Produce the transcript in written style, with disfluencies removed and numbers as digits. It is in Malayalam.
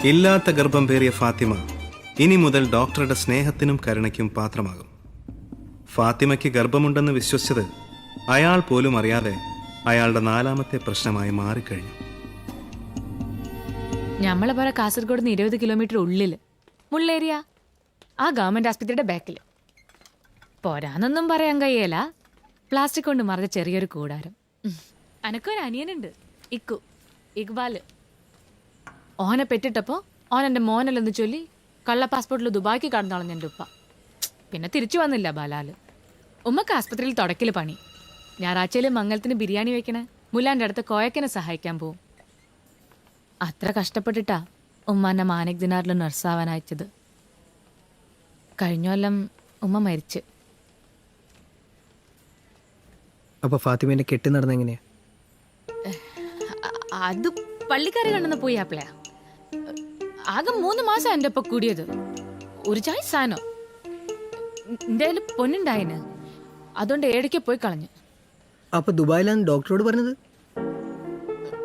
ഇല്ലാത്ത ഗർഭം പേറിയ ഫാത്തിമ ഇനി മുതൽ ഡോക്ടറുടെ സ്നേഹത്തിനും കരുണയ്ക്കും പാത്രമാകും. ഫാത്തിമയ്ക്ക് ഗർഭമുണ്ടെന്ന് വിശ്വസിച്ചത് അയാൾ പോലും അറിയാതെ അയാളുടെ 4ാമത്തെ പ്രശ്നമായി മാറിക്കഴിഞ്ഞു. ഞമ്മളെ പോലെ കാസർഗോഡ് 20 കിലോമീറ്റർ ഉള്ളിൽ മുള്ളേരിയ ആ ഗവൺമെന്റ് ആസ്പത്രിയുടെ ബാക്കിൽ. പോരാന്നൊന്നും പറയാൻ കഴിയല. പ്ലാസ്റ്റിക് കൊണ്ട് മറച്ച ചെറിയൊരു കൂടാരം. അനക്കൊരു അനിയനുണ്ട്, ഇക്ബാല്. ഓനെ പെറ്റിട്ടപ്പോ ഓനെന്റെ മോനല്ലെന്ന് ചൊല്ലി കള്ള പാസ്പോർട്ടിൽ ദുബായ്ക്ക് കടന്നോളഞ്ഞ എൻ്റെ ഉപ്പ. പിന്നെ തിരിച്ചു വന്നില്ല ബാലാല്. ഉമ്മക്ക് ആസ്പത്രിയിൽ തുടക്കില് പണി. ഞായറാഴ്ചയിൽ മംഗലത്തിന് ബിരിയാണി വെക്കണേ മുല്ലാൻ്റെ അടുത്ത് കോയക്കനെ സഹായിക്കാൻ പോവും. അത്ര കഷ്ടപ്പെട്ടിട്ടാ ഉമ്മാനെ മാനിക് ദിനാറിൽ നഴ്സാവാൻ അയച്ചത്. കഴിഞ്ഞ കൊല്ലം ഉമ്മ മരിച്ച്. അപ്പൊ ഫാത്തിമേനെ കെട്ടി നടന്ന എങ്ങനെയാ? അത് പള്ളിക്കാരെ കണ്ടെന്ന് പോയി ആപ്പിളയാ. ആകെ 3 മാസം എൻ്റെ ഒപ്പം കൂടിയത്. ഒരു ചായ സാനോ എൻ്റെ കയ്യിൽ പൊന്നുണ്ടായിന്. അതുകൊണ്ട് ഏടയ്ക്ക് പോയി കളഞ്ഞു. അപ്പൊ ദുബായിലാണ് ഡോക്ടറോട് പറഞ്ഞത്?